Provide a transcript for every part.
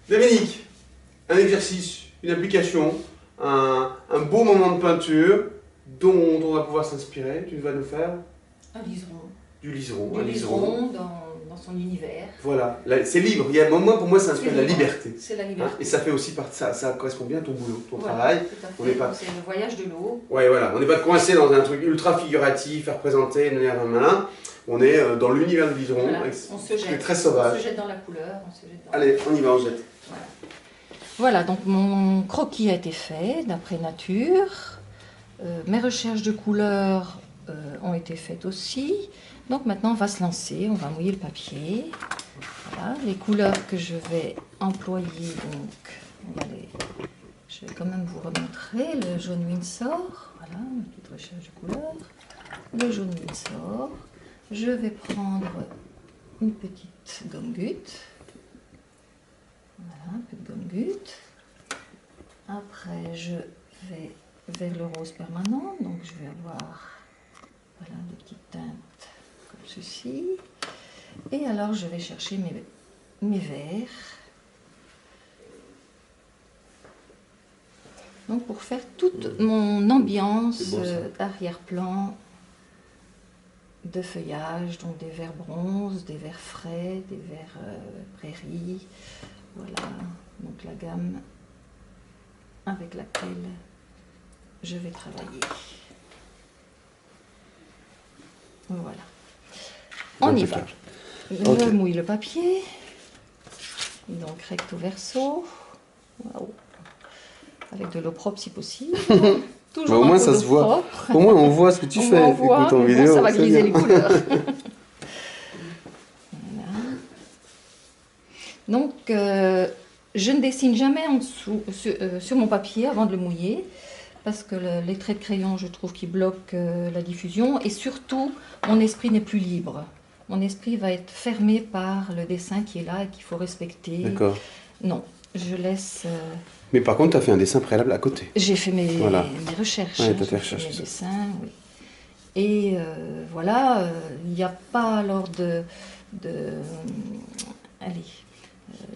Dominique, un exercice, une application, un beau moment de peinture dont on va pouvoir s'inspirer. Tu vas nous faire Un liseron. du liseron. Du Un liseron dans son univers. Voilà, c'est libre. Moi, pour moi, ça inspire la liberté. C'est la Hein, liberté. et ça fait aussi partie, ça correspond bien à ton boulot, ton Voilà, travail. tout à fait. On n'est pas... C'est le voyage de l'eau. Ouais, voilà. On n'est pas coincé dans un truc ultra figuratif à représenter de manière malin. On est dans l'univers du liseron. Voilà. On se jette. C'est très sauvage. On se jette dans la couleur. Allez, on y va, on jette. Voilà. Voilà, donc mon croquis a été fait d'après nature. Mes recherches de couleurs ont été faites aussi. Donc maintenant on va se lancer, on va mouiller le papier. Voilà, les couleurs que je vais employer, donc je vais quand même vous remontrer le jaune Winsor. Voilà, une petite recherche de couleurs. Le jaune Winsor. Je vais prendre une petite gomme goutte. Voilà, un peu de gomme goutte. Après, je vais vers le rose permanent. Donc, je vais avoir voilà, des petites teintes comme ceci. Et alors, je vais chercher mes verts. Donc, pour faire toute mon ambiance arrière-plan de feuillage, donc des verts bronze, des verts frais, des verts prairie. Voilà, donc la gamme avec laquelle je vais travailler. Voilà. On y va. Je mouille le papier. Donc recto verso. Wow. Avec de l'eau propre si possible. Toujours au moins ça se voit. Au moins on voit ce que tu fais. On voit, écoute, en vidéo, bon, ça va griser les couleurs. Voilà. Donc je ne dessine jamais en dessous sur mon papier avant de le mouiller. Parce que les traits de crayon, je trouve qu'ils bloquent la diffusion. Et surtout, mon esprit n'est plus libre. Mon esprit va être fermé par le dessin qui est là et qu'il faut respecter. D'accord. Non, je laisse... Mais par contre, tu as fait un dessin préalable à côté. J'ai fait mes recherches. Ouais, tu as fait recherches. Mes dessins, oui. Et voilà, il n'y a pas alors allez,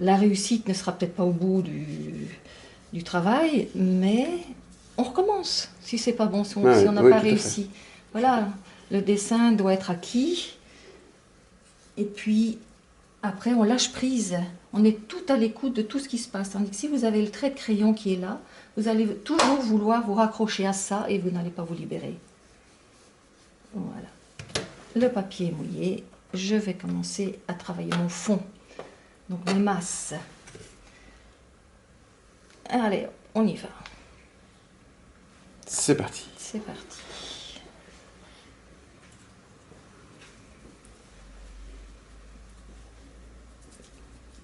la réussite ne sera peut-être pas au bout du travail, mais... on recommence, si c'est pas bon, si on n'a pas réussi. Voilà, le dessin doit être acquis. Et puis, après, on lâche prise. On est tout à l'écoute de tout ce qui se passe. Tandis que si vous avez le trait de crayon qui est là, vous allez toujours vouloir vous raccrocher à ça et vous n'allez pas vous libérer. Voilà. Le papier est mouillé. Je vais commencer à travailler mon fond. Donc, mes masses. Allez, on y va. C'est parti. C'est parti.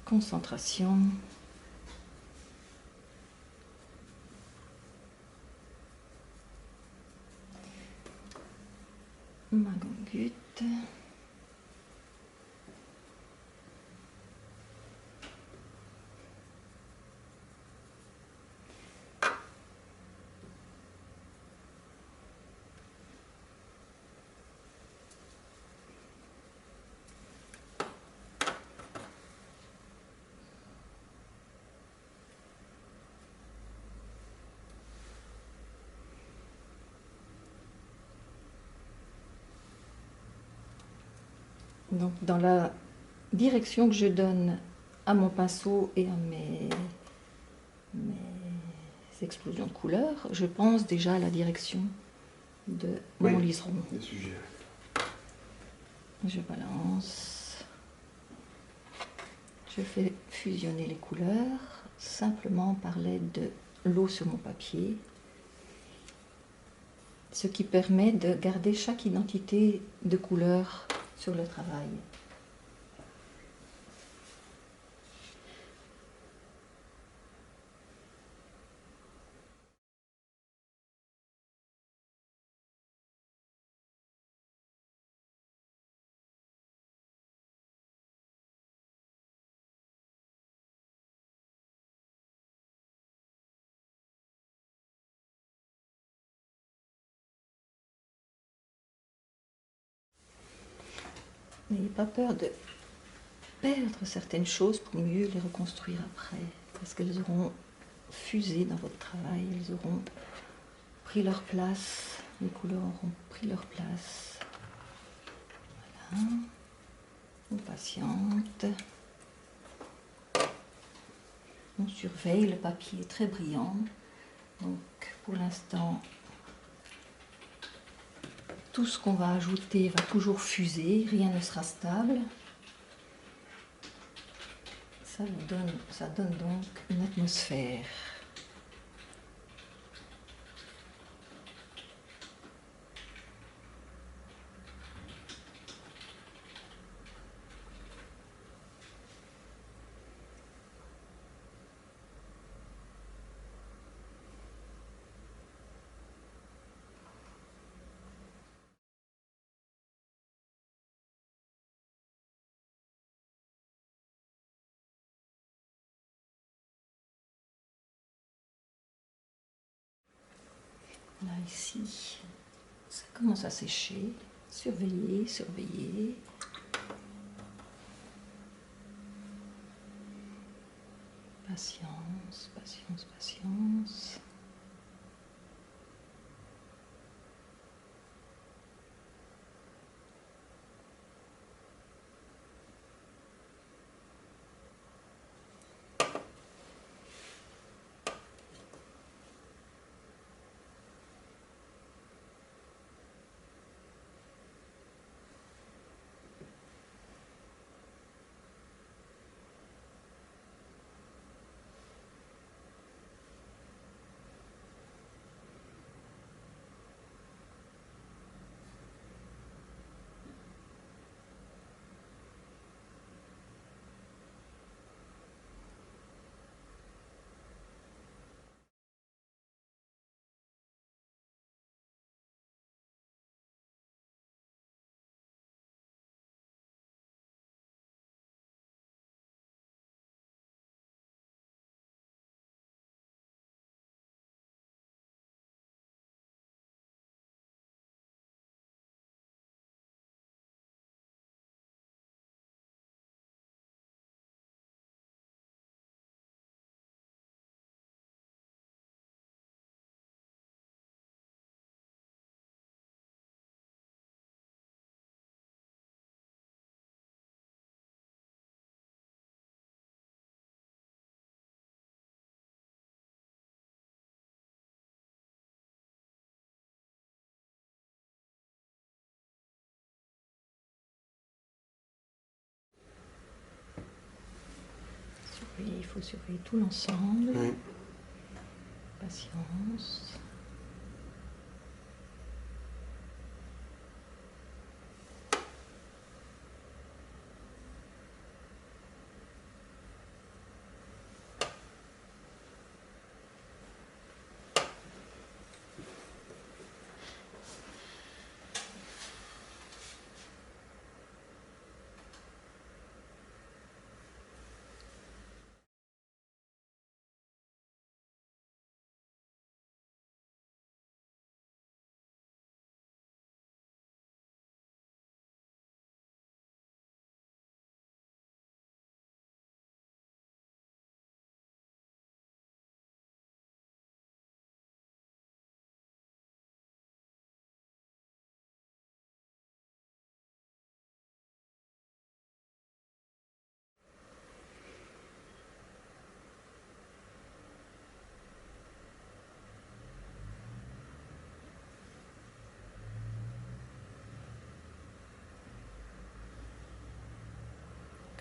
Concentration. Ma gomme goutte. Donc, dans la direction que je donne à mon pinceau et à mes explosions de couleurs, je pense déjà à la direction de mon liseron. Je balance. Je fais fusionner les couleurs simplement par l'aide de l'eau sur mon papier, ce qui permet de garder chaque identité de couleur sur le travail. N'ayez pas peur de perdre certaines choses pour mieux les reconstruire après. Parce qu'elles auront fusé dans votre travail, elles auront pris leur place, les couleurs auront pris leur place. Voilà. On patiente. On surveille, le papier est très brillant. Donc pour l'instant, tout ce qu'on va ajouter va toujours fuser, rien ne sera stable. Ça donne donc une atmosphère. Là, ici, ça commence à sécher. Surveillez, surveillez. Patience, patience, patience. Il faut surveiller tout l'ensemble. Oui. Patience.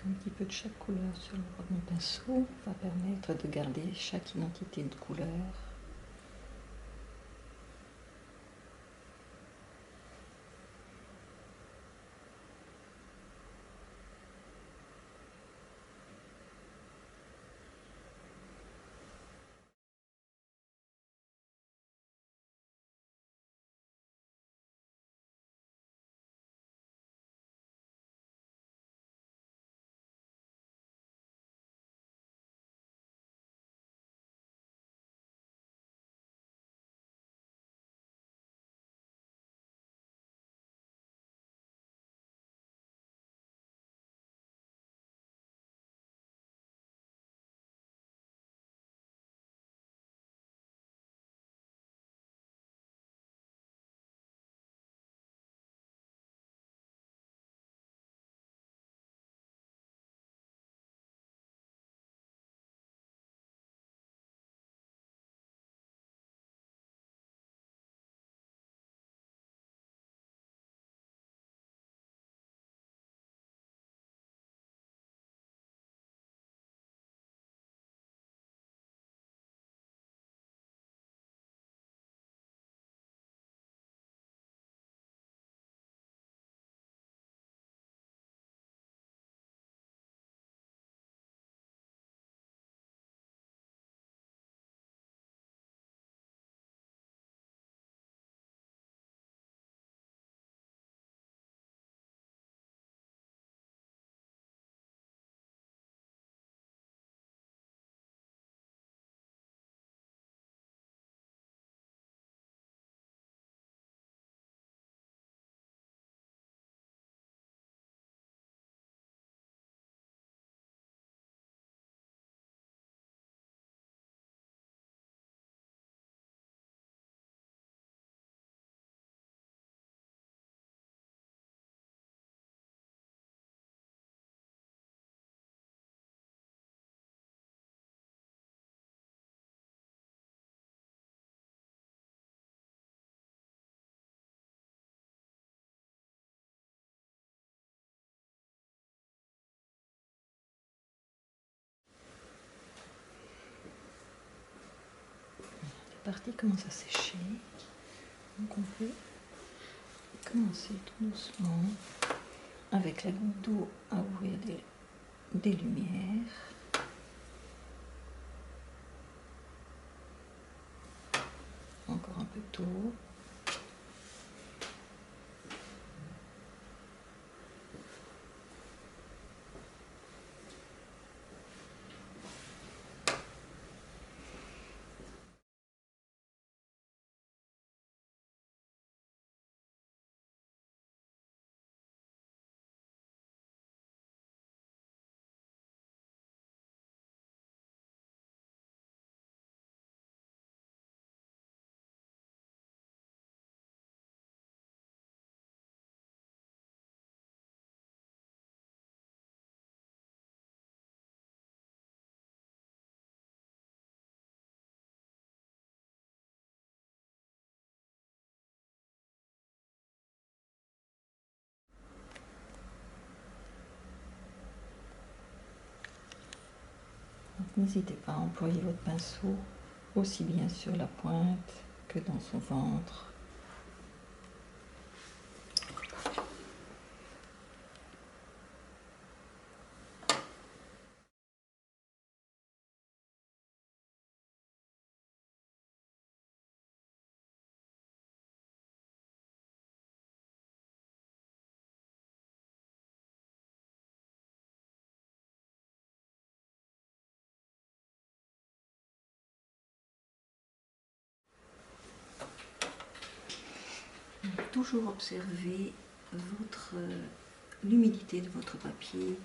Un petit peu de chaque couleur sur le bord de mon pinceau va permettre de garder chaque identité de couleur. partie commence à sécher. Donc on peut commencer tout doucement avec la goutte d'eau à ouvrir des lumières. Encore un peu d'eau. N'hésitez pas à employer votre pinceau aussi bien sur la pointe que dans son ventre. Toujours observer l'humidité de votre papier.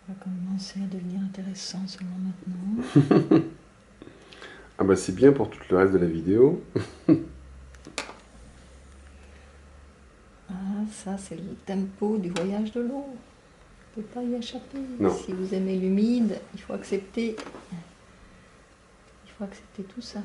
va commencer à devenir intéressant seulement maintenant. Ah bah c'est bien pour tout le reste de la vidéo. Ah, ça c'est le tempo du voyage de l'eau. On ne peut pas y échapper. Non. Si vous aimez l'humide, il faut accepter. Il faut accepter tout ça.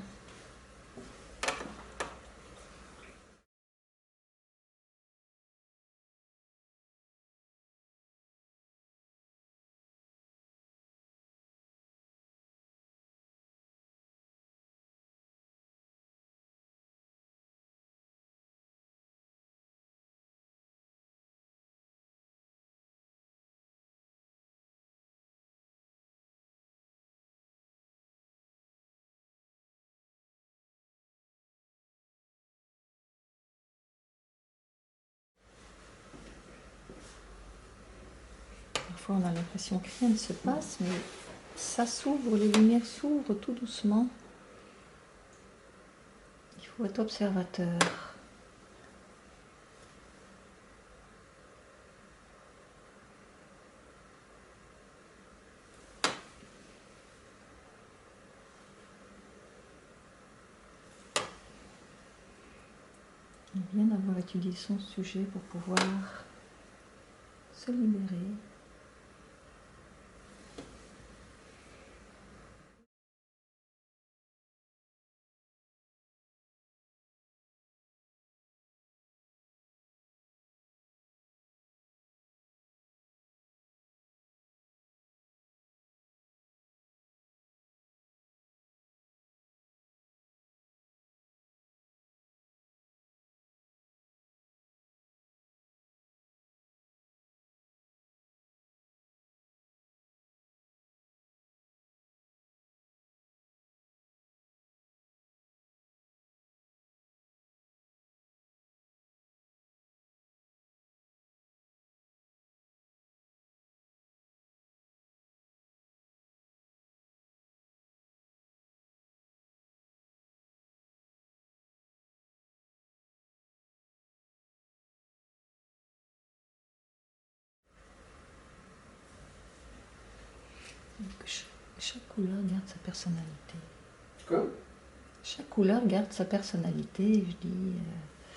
Parfois on a l'impression que rien ne se passe, mais ça s'ouvre, les lumières s'ouvrent tout doucement. Il faut être observateur. Il est bien d'avoir étudié son sujet pour pouvoir se libérer. Chaque couleur garde sa personnalité. Quoi? Chaque couleur garde sa personnalité, je dis,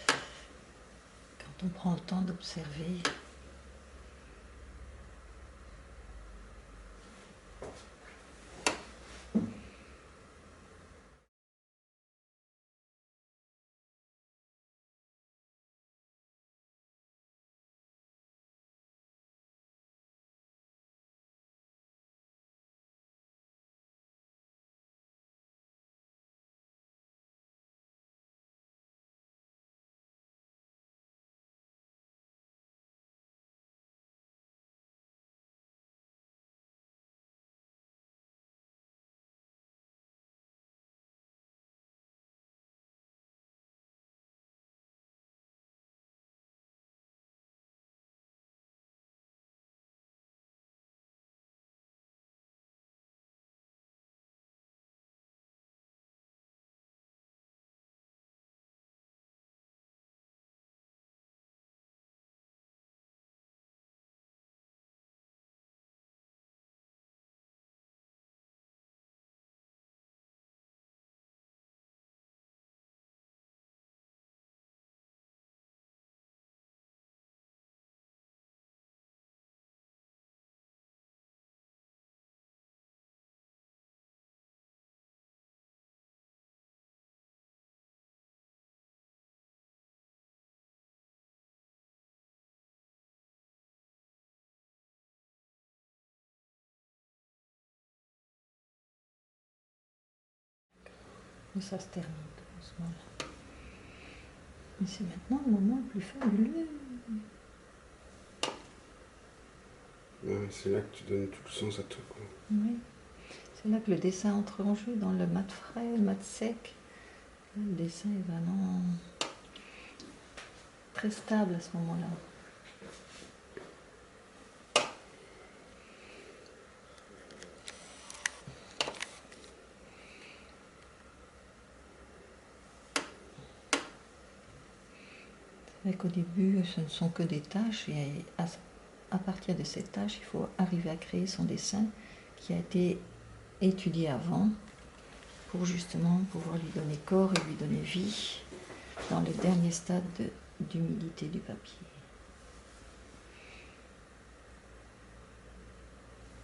quand on prend le temps d'observer. Et ça se termine doucement. Mais c'est maintenant le moment le plus fabuleux. Ouais, c'est là que tu donnes tout le sens à tout, quoi. Oui. C'est là que le dessin entre en jeu, dans le mat frais, le mat sec. Là, le dessin est vraiment très stable à ce moment-là. C'est vrai qu'au début, ce ne sont que des taches et à partir de cette tâche, il faut arriver à créer son dessin qui a été étudié avant pour justement pouvoir lui donner corps et lui donner vie dans le dernier stade d'humidité du papier.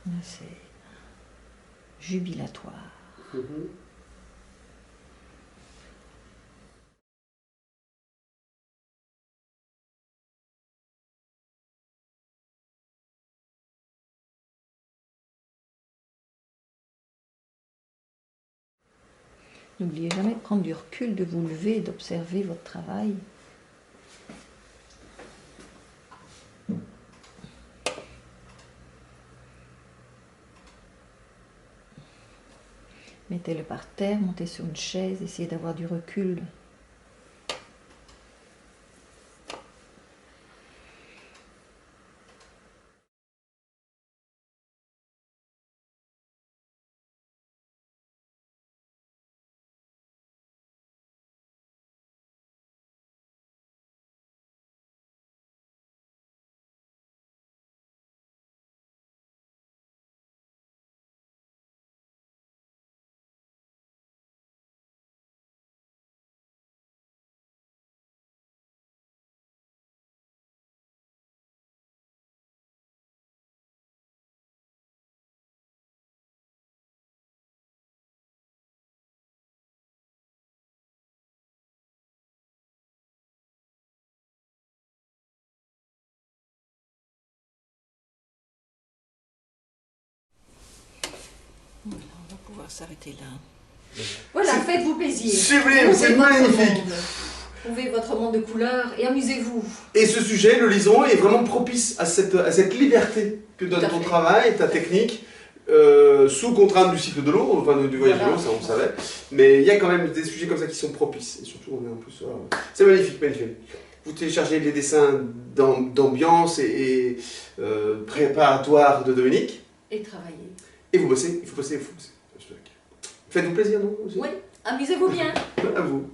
Là, c'est jubilatoire. N'oubliez jamais de prendre du recul, de vous lever et d'observer votre travail. Mettez-le par terre, montez sur une chaise, essayez d'avoir du recul. Voilà, on va pouvoir s'arrêter là. Voilà, faites-vous plaisir. Sublime, c'est magnifique. Trouvez votre monde de couleurs et amusez-vous. Et ce sujet, le lison, est vraiment propice à cette liberté que donne ton travail, ta technique, sous contrainte du cycle de l'eau, enfin du voyage de l'eau, ça on savait. Mais il y a quand même des sujets comme ça qui sont propices. Et surtout, on est en plus... c'est magnifique, magnifique. Vous téléchargez les dessins d'ambiance et préparatoires de Dominique. Et travailler. Et vous bossez, il faut bosser, il faut bosser. Faites-vous plaisir, non? Oui, amusez-vous bien. À vous.